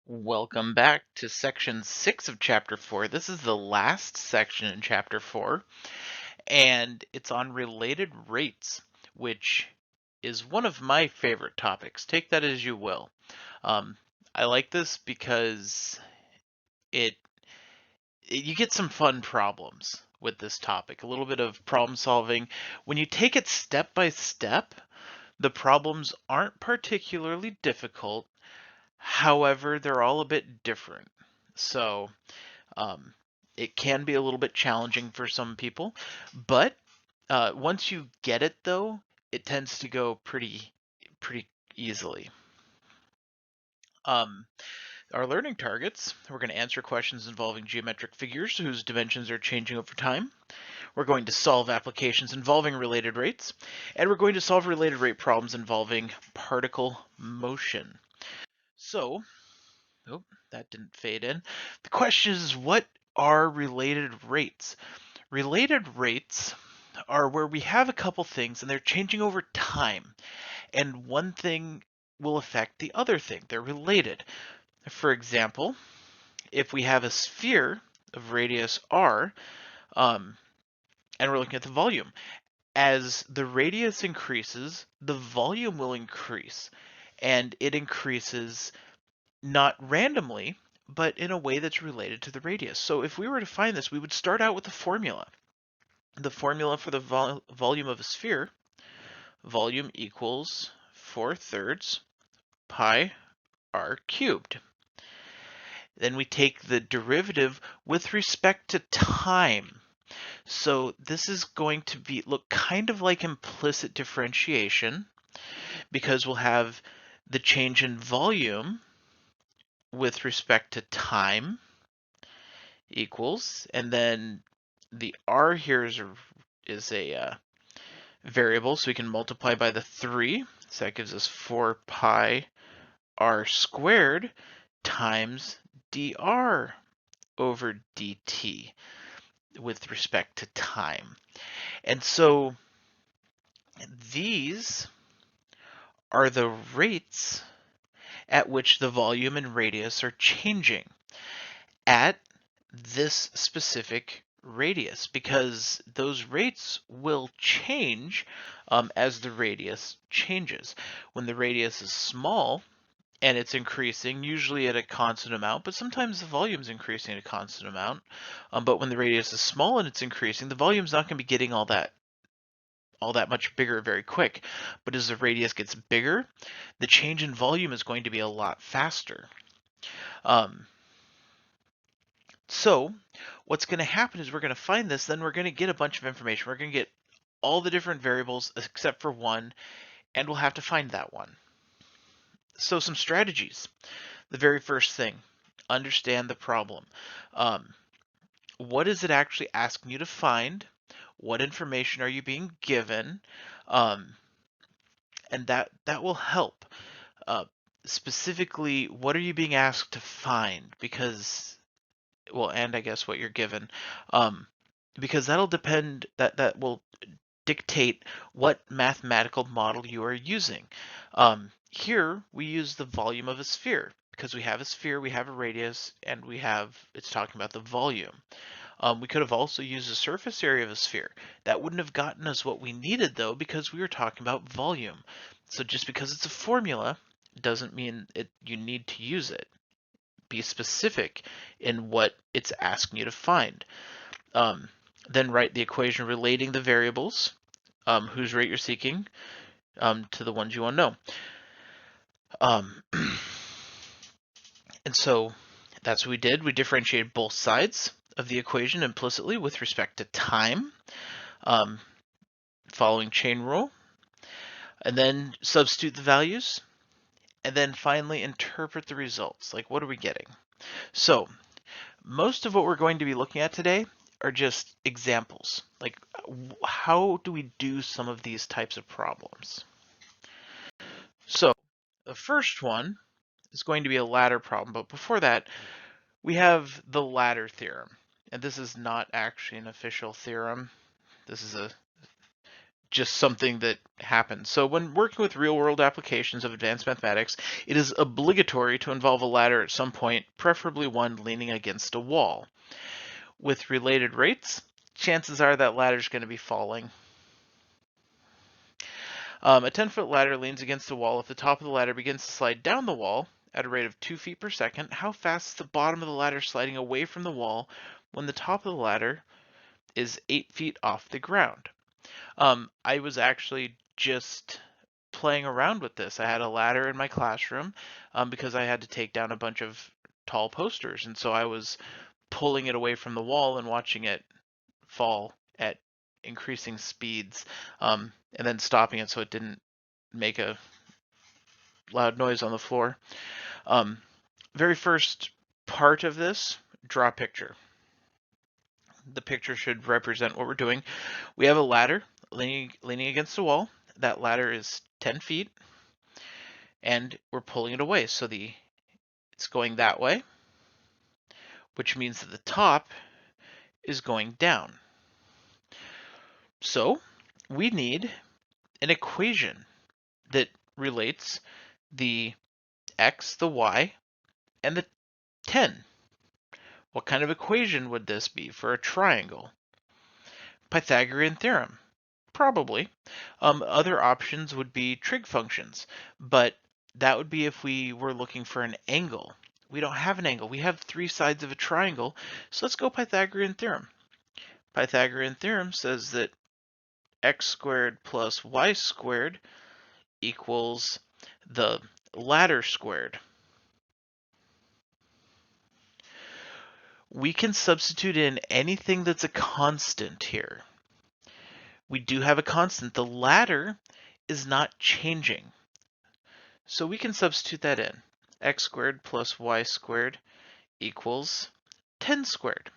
Welcome back to section 6 of chapter 4. This is the last section in chapter 4, and it's on related rates, which is one of my favorite topics. Take that as you will. Um, I like this because it you get some fun problems with this topic, a little bit of problem solving. When you take it step by step, the problems aren't particularly difficult. However, they're all a bit different. So, Um, it can be a little bit challenging for some people, but once you get it, though, it tends to go pretty easily. Um, our learning targets, we're going to answer questions involving geometric figures whose dimensions are changing over time. We're going to solve applications involving related rates, and we're going to solve related rate problems involving particle motion. So, oh, that didn't fade in. The question is, what are related rates? Related rates are where we have a couple things and they're changing over time, and one thing will affect the other thing. They're related. For example, if we have a sphere of radius r, and we're looking at the volume, as the radius increases, the volume will increase, and it increases not randomly, but in a way that's related to the radius. So if we were to find this, we would start out with a formula. The formula for the volume of a sphere, volume equals 4/3 pi r cubed. Then we take the derivative with respect to time. So this is going to look kind of like implicit differentiation, because we'll have the change in volume with respect to time equals, and then the r here is a variable, so we can multiply by the 3. So that gives us 4 pi r squared times dr over dt with respect to time. And so these are the rates at which the volume and radius are changing at this specific radius, because those rates will change as the radius changes. When the radius is small and it's increasing, usually at a constant amount, but sometimes the volume's increasing at a constant amount. But when the radius is small and it's increasing, the volume's not going to be getting all that much bigger very quick. But as the radius gets bigger, the change in volume is going to be a lot faster. So what's going to happen is we're going to find this, then we're going to get a bunch of information. We're going to get all the different variables except for one, and we'll have to find that one. So some strategies. The very first thing, understand the problem. What is it actually asking you to find? What information are you being given? And that will help. Specifically, what are you being asked to find? Because, well, and I guess what you're given, because that'll depend, that will dictate what mathematical model you are using. Here we use the volume of a sphere, because we have a sphere, we have a radius, and it's talking about the volume. We could have also used the surface area of a sphere. That wouldn't have gotten us what we needed, though, because we were talking about volume. So just because it's a formula doesn't mean you need to use it. Be specific in what it's asking you to find. Then write the equation relating the variables, whose rate you're seeking, to the ones you want to know. And so that's what we did. We differentiated both sides of the equation implicitly with respect to time, following chain rule, and then substitute the values, and then finally interpret the results. Like, what are we getting? So most of what we're going to be looking at today are just examples. Like, how do we do some of these types of problems? So the first one is going to be a ladder problem, but before that, we have the ladder theorem. And this is not actually an official theorem. This is just something that happens. So when working with real-world applications of advanced mathematics, it is obligatory to involve a ladder at some point, preferably one leaning against a wall. With related rates, chances are that ladder is going to be falling. A 10-foot ladder leans against the wall. If the top of the ladder begins to slide down the wall at a rate of 2 feet per second, how fast is the bottom of the ladder sliding away from the wall when the top of the ladder is 8 feet off the ground? I was actually just playing around with this. I had a ladder in my classroom because I had to take down a bunch of tall posters, and so I was pulling it away from the wall and watching it fall at increasing speeds, and then stopping it so it didn't make a loud noise on the floor. Very first part of this, draw a picture. The picture should represent what we're doing. We have a ladder leaning against the wall. That ladder is 10 feet, and we're pulling it away. So it's going that way, which means that the top is going down. So we need an equation that relates the x, the y, and the 10. What kind of equation would this be for a triangle? Pythagorean theorem. Probably. Other options would be trig functions, but that would be if we were looking for an angle. We don't have an angle. We have 3 sides of a triangle, so let's go Pythagorean theorem. Pythagorean theorem says that x squared plus y squared equals the ladder squared. We can substitute in anything that's a constant here. We do have a constant. The ladder is not changing. So we can substitute that in. X squared plus y squared equals 10 squared.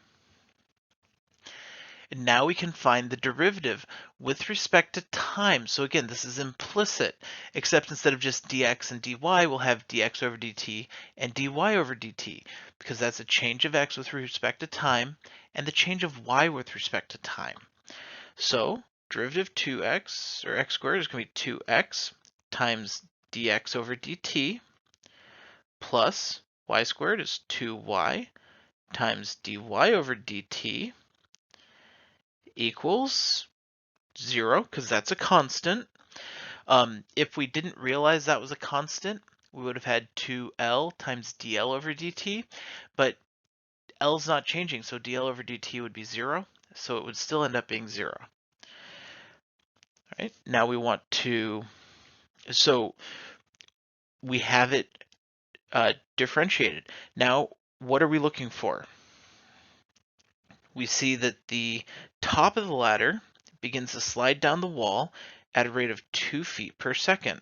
And now we can find the derivative with respect to time. So again, this is implicit, except instead of just dx and dy, we'll have dx over dt and dy over dt, because that's a change of x with respect to time and the change of y with respect to time. So derivative 2x, or x squared, is going to be 2x times dx over dt plus y squared is 2y times dy over dt equals 0, because that's a constant. If we didn't realize that was a constant, we would have had 2L times dl over dt, but L's not changing, so dl over dt would be 0, so it would still end up being 0. All right, now we want to, so we have it differentiated. Now, what are we looking for? We see that the top of the ladder begins to slide down the wall at a rate of 2 feet per second.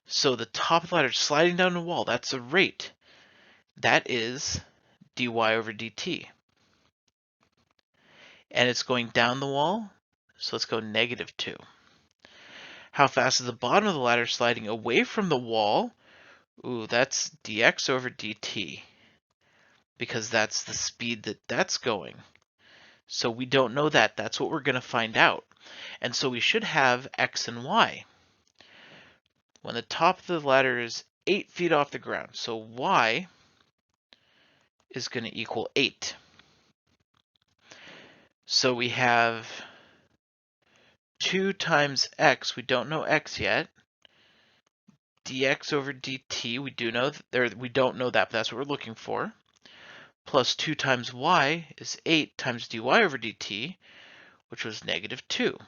So the top of the ladder is sliding down the wall. That's a rate. That is dy over dt. And it's going down the wall, so let's go -2. How fast is the bottom of the ladder sliding away from the wall? Ooh, that's dx over dt, because that's the speed that that's going. So we don't know that. That's what we're going to find out. And so we should have x and y. When the top of the ladder is 8 feet off the ground, so y is going to equal 8. So we have 2 times x, we don't know x yet, dx over dt, we do know, we don't know that, but that's what we're looking for, plus 2 times y is 8 times dy over dt, which was -2.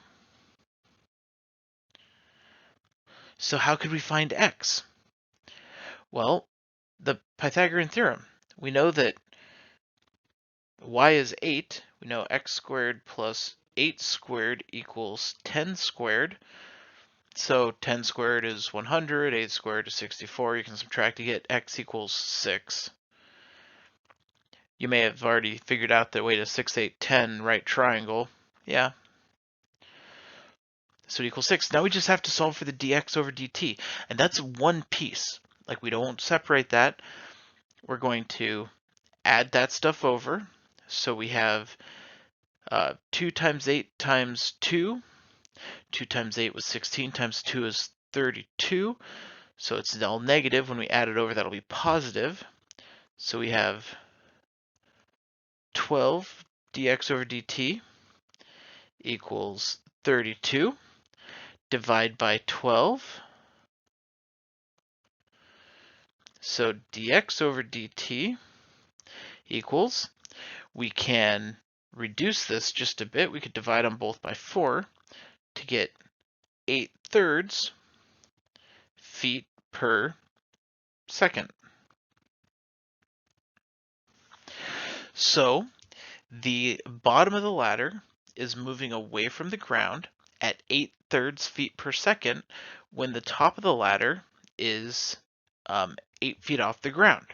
So how could we find x? Well, the Pythagorean theorem. We know that y is 8. We know x squared plus 8 squared equals 10 squared. So 10 squared is 100, 8 squared is 64. You can subtract to get x equals 6. You may have already figured out that way to 6, 8, 10 right triangle. Yeah. So it equals 6. Now we just have to solve for the dx over dt. And that's one piece. Like, we don't separate that. We're going to add that stuff over. So we have 2 times 8 times 2 2 times 8 was 16, times 2 is 32. So it's all negative. When we add it over, that'll be positive. So we have 12 dx over dt equals 32. Divide by 12. So dx over dt equals, we can reduce this just a bit. We could divide them both by 4 to get 8/3 feet per second. So the bottom of the ladder is moving away from the ground at 8/3 feet per second when the top of the ladder is 8 feet off the ground.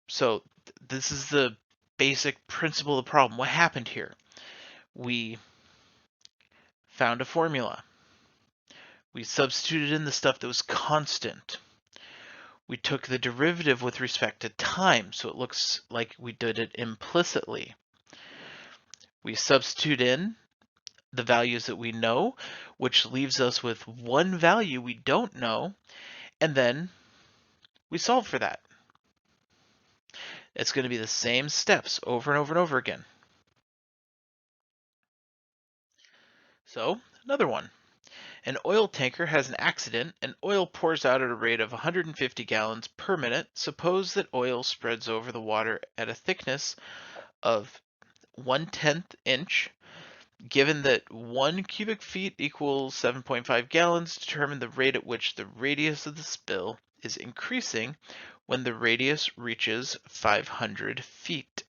So this is the basic principle of the problem. What happened here? We found a formula. We substituted in the stuff that was constant. We took the derivative with respect to time, so it looks like we did it implicitly. We substitute in the values that we know, which leaves us with one value we don't know, and then we solve for that. It's going to be the same steps over and over and over again. So, another one. An oil tanker has an accident and oil pours out at a rate of 150 gallons per minute. Suppose that oil spreads over the water at a thickness of 1/10 inch. Given that 1 cubic feet equals 7.5 gallons, determine the rate at which the radius of the spill is increasing when the radius reaches 500 feet.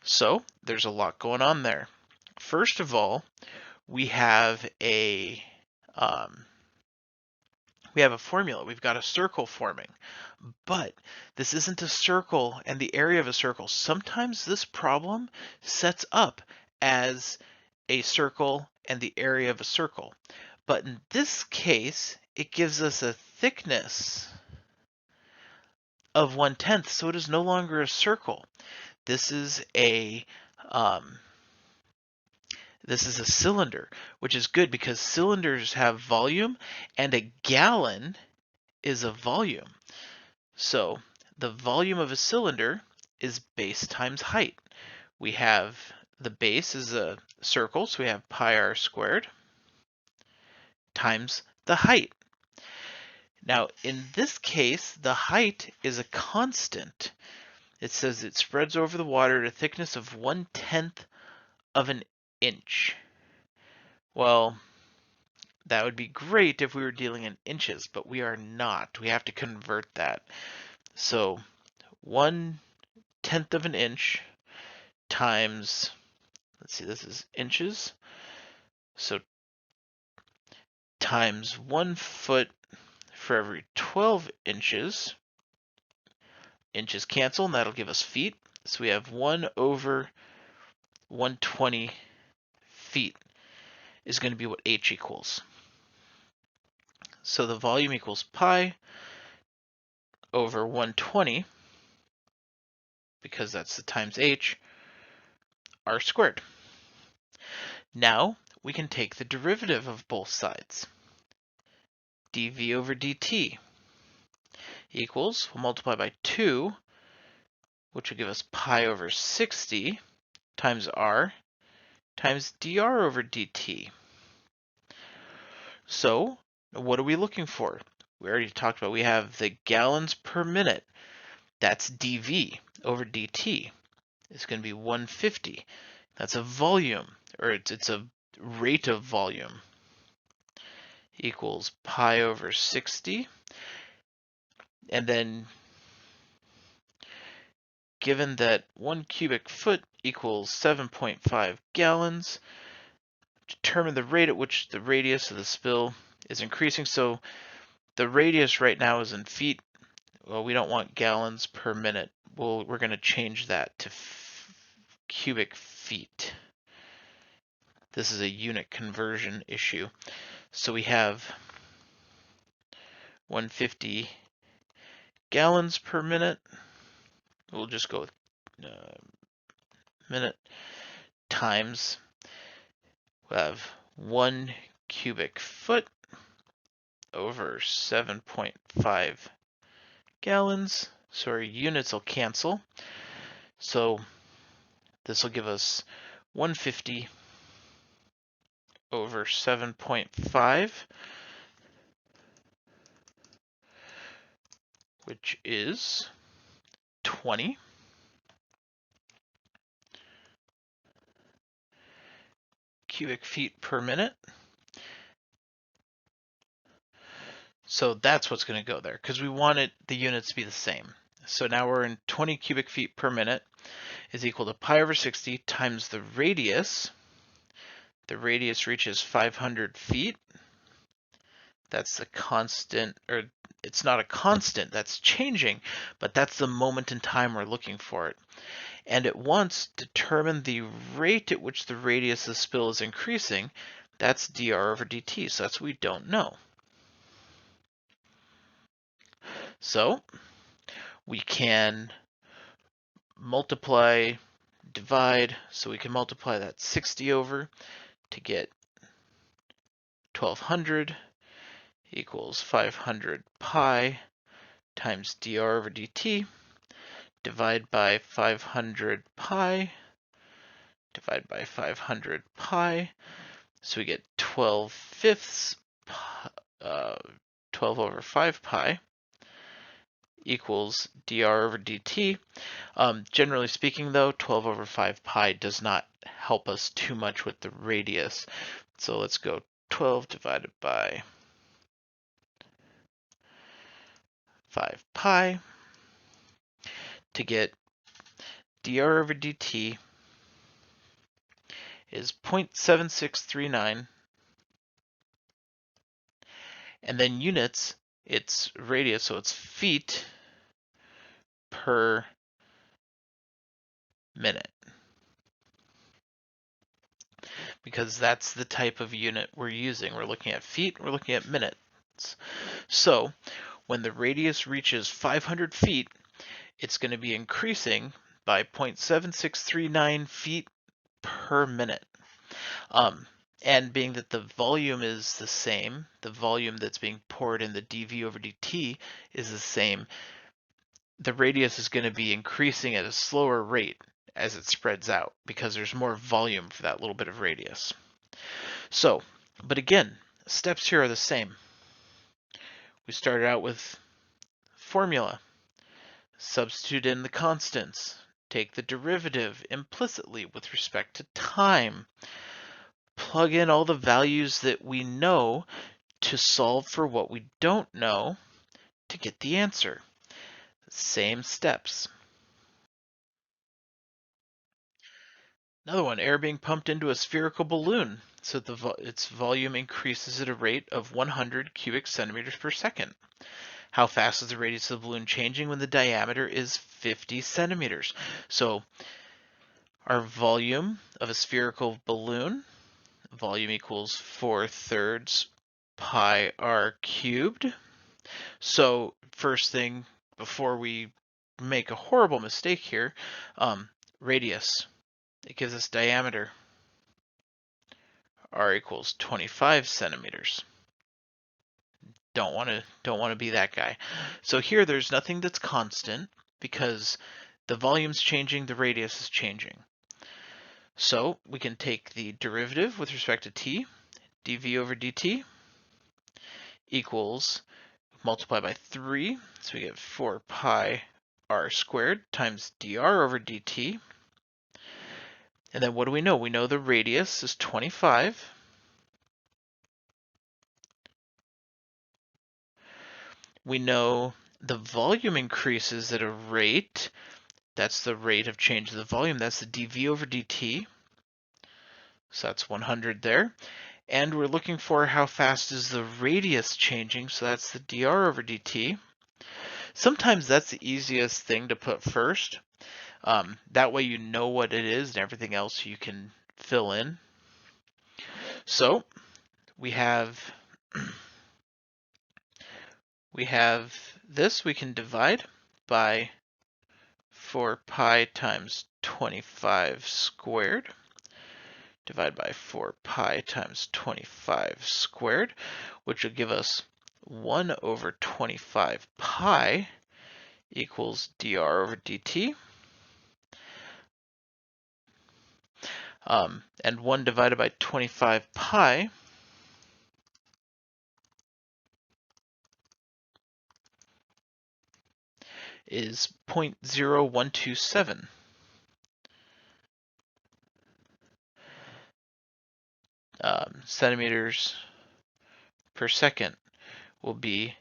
So there's a lot going on there. First of all, we have a formula. We've got a circle forming, but this isn't a circle and the area of a circle. Sometimes this problem sets up as a circle and the area of a circle. But in this case, it gives us a thickness of 1/10, so it is no longer a circle. This is a cylinder, which is good because cylinders have volume and a gallon is a volume. So the volume of a cylinder is base times height. We have the base is a circle, so we have pi r squared times the height. Now, in this case, the height is a constant. It says it spreads over the water at a thickness of 1/10 of an inch. Well, that would be great if we were dealing in inches, but we are not. We have to convert that. So 1/10 of an inch times, let's see, this is inches. So times 1 foot for every 12 inches. Inches cancel, and that'll give us feet. So we have 1 over 120 feet is going to be what h equals. So the volume equals pi over 120, because that's the times h, r squared. Now we can take the derivative of both sides. dv over dt equals, we'll multiply by 2, which will give us pi over 60 times r times dr over dt. So what are we looking for? We already talked about, we have the gallons per minute. That's dv over dt. It's going to be 150. That's a volume, or it's a rate of volume, equals pi over 60. And then given that 1 cubic foot equals 7.5 gallons, determine the rate at which the radius of the spill is increasing. So the radius right now is in feet. Well, we don't want gallons per minute. We're going to change that to cubic feet. This is a unit conversion issue. So we have 150 gallons per minute. We'll just go with minute times we'll have 1 cubic foot over 7.5 gallons. So our units will cancel. So this will give us 150 over 7.5, which is 20. Cubic feet per minute. So that's what's going to go there because we wanted the units to be the same. So now we're in 20 cubic feet per minute is equal to pi over 60 times the radius. The radius reaches 500 feet. That's the constant, or it's not a constant, that's changing, but that's the moment in time we're looking for it. And at once determine the rate at which the radius of the spill is increasing. That's dr over dt, so that's what we don't know. So we can multiply, divide, so we can multiply that 60 over to get 1200 equals 500 pi times dr over dt, divide by 500 pi, divide by 500 pi, so we get 12 fifths, 12 over 5 pi equals dr over dt. Generally speaking though, 12 over 5 pi does not help us too much with the radius. So let's go 12 divided by 5 pi to get dr over dt is 0.7639, and then units, it's radius, so it's feet per minute, because that's the type of unit we're using. We're looking at feet, we're looking at minutes. So when the radius reaches 500 feet, it's going to be increasing by 0.7639 feet per minute. And being that the volume is the same, the volume that's being poured in the dV over dt is the same, the radius is going to be increasing at a slower rate as it spreads out because there's more volume for that little bit of radius. So, but again, steps here are the same. We started out with formula. Substitute in the constants. Take the derivative implicitly with respect to time. Plug in all the values that we know to solve for what we don't know to get the answer. Same steps. Another one, air being pumped into a spherical balloon so its volume increases at a rate of 100 cubic centimeters per second. How fast is the radius of the balloon changing when the diameter is 50 centimeters? So our volume of a spherical balloon, volume equals 4/3 pi r cubed. So first thing, before we make a horrible mistake here, radius, it gives us diameter, r equals 25 centimeters. Don't want to be that guy. So here there's nothing that's constant because the volume's changing, the radius is changing. So we can take the derivative with respect to t, dv over dt equals, multiply by 3, so we get 4 pi r squared times dr over dt. And then what do we know? We know the radius is 25. We know the volume increases at a rate. That's the rate of change of the volume. That's the dV over dt. So that's 100 there. And we're looking for how fast is the radius changing. So that's the dr over dt. Sometimes that's the easiest thing to put first. That way you know what it is and everything else you can fill in. So we have this we can divide by 4 pi times 25 squared divided by 4 pi times 25 squared, which will give us 1 over 25 pi equals dr over dt. And 1 divided by 25 pi is 0.0127. Centimeters per second will be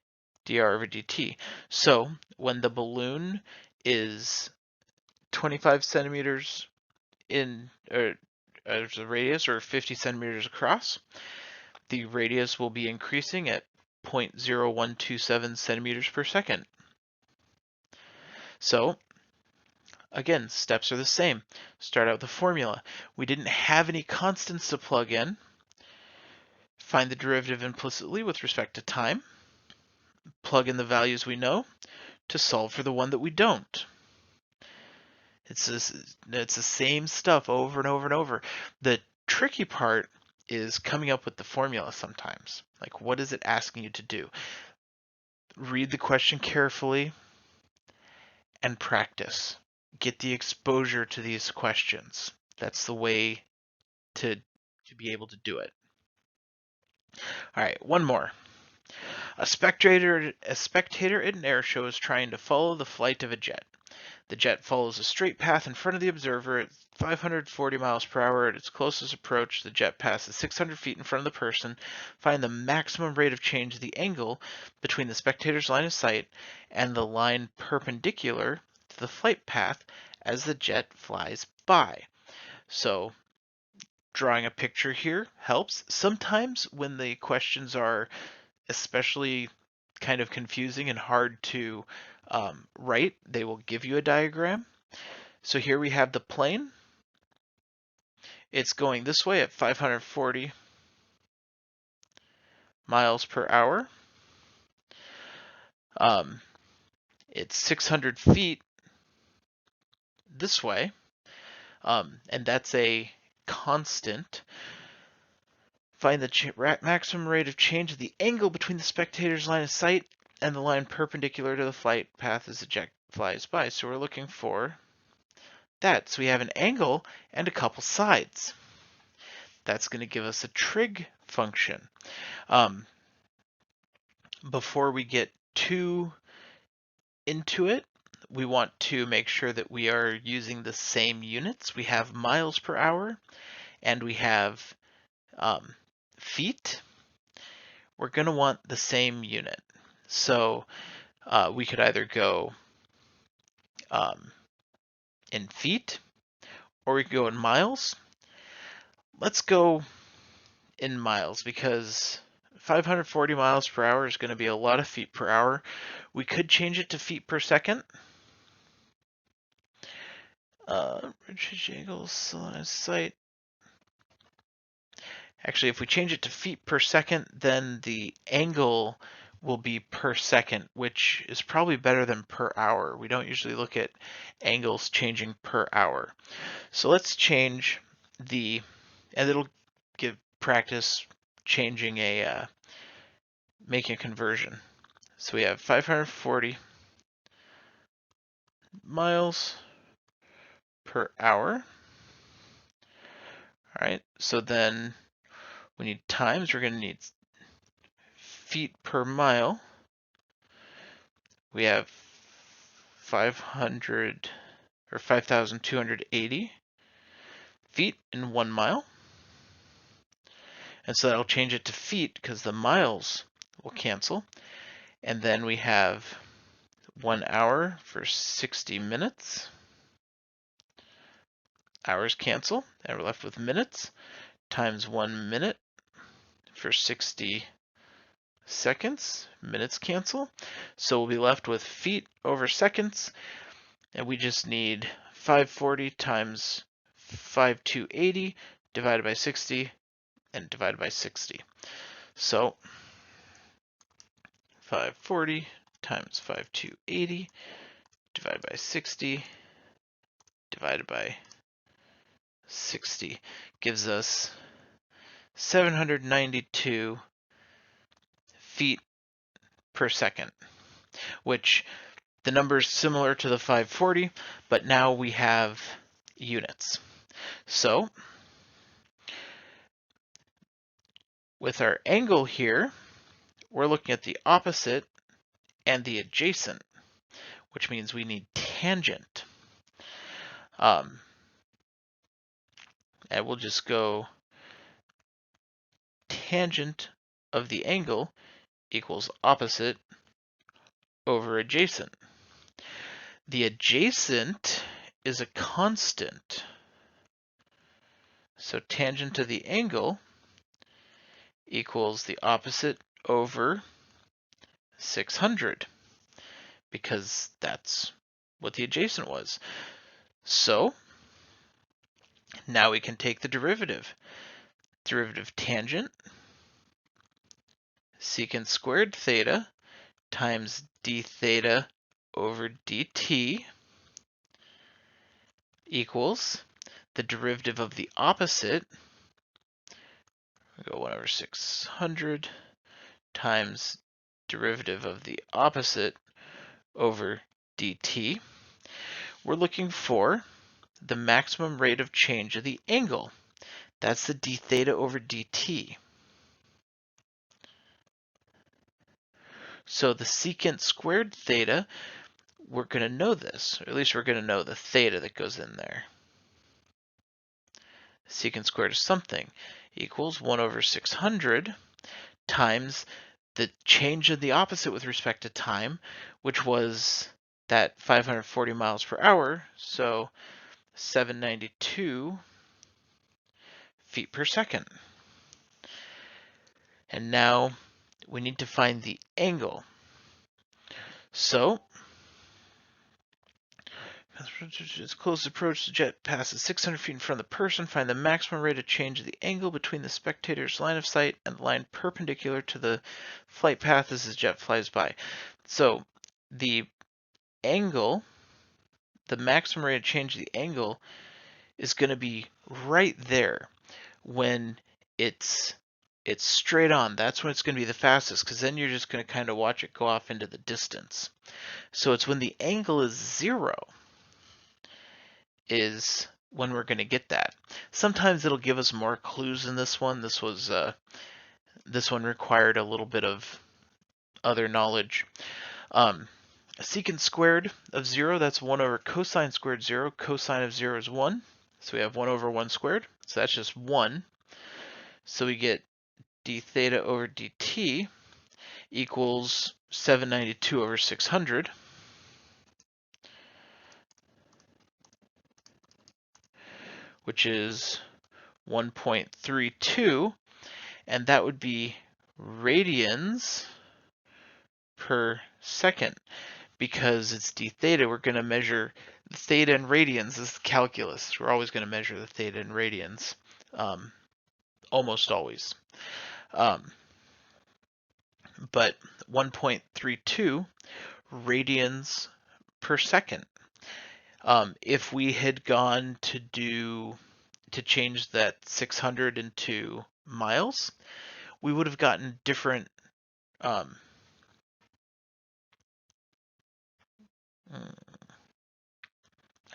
dr over dt. So when the balloon is 25 centimeters in, or as a radius, or 50 centimeters across, the radius will be increasing at 0.0127 centimeters per second. So again, steps are the same. Start out with the formula. We didn't have any constants to plug in. Find the derivative implicitly with respect to time. Plug in the values we know to solve for the one that we don't. It's the same stuff over and over and over. The tricky part is coming up with the formula sometimes. Like, what is it asking you to do? Read the question carefully and practice. Get the exposure to these questions. That's the way to be able to do it. All right, one more. A spectator at an air show is trying to follow the flight of a jet. The jet follows a straight path in front of the observer at 540 miles per hour. At its closest approach, the jet passes 600 feet in front of the person. Find the maximum rate of change of the angle between the spectator's line of sight and the line perpendicular to the flight path as the jet flies by. So drawing a picture here helps. Sometimes when the questions are especially kind of confusing and hard to write, they will give you a diagram. So here we have the plane. It's going this way at 540 miles per hour. It's 600 feet this way, and that's a constant. Find the maximum rate of change of the angle between the spectator's line of sight and the line perpendicular to the flight path as the jet flies by. So we're looking for that. So we have an angle and a couple sides. That's going to give us a trig function. Before we get too into it, we want to make sure that we are using the same units. We have miles per hour and we have feet. We're going to want the same unit. So we could either go in feet or we could go in miles. Let's go in miles because 540 miles per hour is going to be a lot of feet per hour. We could change it to feet per second. Angles line of sight. Actually, if we change it to feet per second, then the angle will be per second, which is probably better than per hour. We don't usually look at angles changing per hour. So let's change the, and it'll give practice changing making a conversion. So we have 540 miles per hour. All right, so then we need times. We're going to need feet per mile. We have 500 or 5,280 feet in 1 mile. And so that'll change it to feet because the miles will cancel. And then we have 1 hour for 60 minutes. Hours cancel, and we're left with minutes times 1 minute for 60 seconds. Minutes cancel. So we'll be left with feet over seconds, and we just need 540 times 5,280 divided by 60 and divided by 60. So 540 times 5,280 divided by 60 divided by 60 gives us 792 feet per second, which the number is similar to the 540, but now we have units. So with our angle here, we're looking at the opposite and the adjacent, which means we need tangent. And we'll just go tangent of the angle equals opposite over adjacent. The adjacent is a constant. So tangent of the angle equals the opposite over 600, because that's what the adjacent was. So now we can take the derivative. Derivative tangent secant squared theta times d theta over dt equals the derivative of the opposite. We go 1 over 600 times derivative of the opposite over dt. We're looking for the maximum rate of change of the angle. That's the d theta over dt. So the secant squared theta, we're going to know this, or at least we're going to know the theta that goes in there. Secant squared of something equals 1 over 600 times the change of the opposite with respect to time, which was that 540 miles per hour, so 792 feet per second. And now we need to find the angle. So, as closest approach, the jet passes 600 feet in front of the person. Find the maximum rate of change of the angle between the spectator's line of sight and the line perpendicular to the flight path as the jet flies by. So the angle, the maximum rate of change of the angle, is going to be right there when it's straight on. That's when it's going to be the fastest, because then you're just going to kind of watch it go off into the distance. So it's when the angle is 0 is when we're going to get that. Sometimes it'll give us more clues in this one. This one required a little bit of other knowledge. Secant squared of 0, that's 1 over cosine squared 0. Cosine of 0 is 1. So we have 1 over 1 squared. So that's just 1. So we get d theta over dt equals 792 over 600. Which is 1.32, and that would be radians per second. Because it's d theta, we're going to measure the theta in radians. This is calculus. We're always going to measure the theta in radians, almost always. But 1.32 radians per second. If we had gone to change that 600 into miles, we would have gotten different.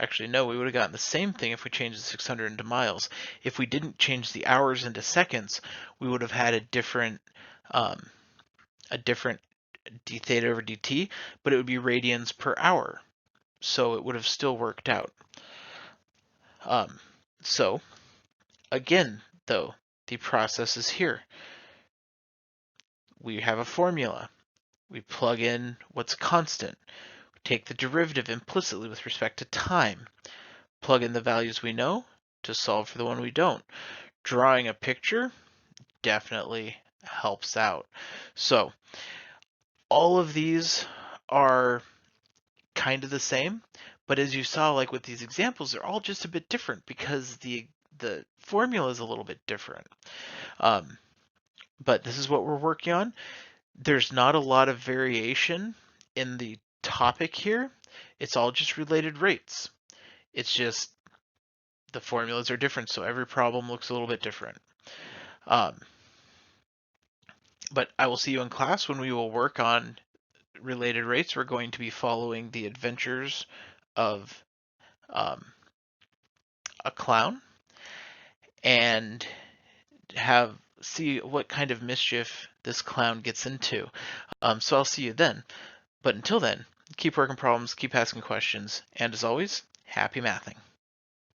Actually, no, we would have gotten the same thing if we changed the 600 into miles. If we didn't change the hours into seconds, we would have had a different d theta over dt, but it would be radians per hour. So it would have still worked out. So again, though, the process is here. We have a formula. We plug in what's constant. We take the derivative implicitly with respect to time. Plug in the values we know to solve for the one we don't. Drawing a picture definitely helps out. So all of these are kind of the same, but as you saw, like with these examples, they're all just a bit different because the formula is a little bit different. But this is what we're working on. There's not a lot of variation in the topic here. It's all just related rates. It's just the formulas are different, so every problem looks a little bit different. But I will see you in class when we will work on related rates. We're going to be following the adventures of a clown and see what kind of mischief this clown gets into. So I'll see you then. But until then, keep working problems, keep asking questions, and as always, happy mathing.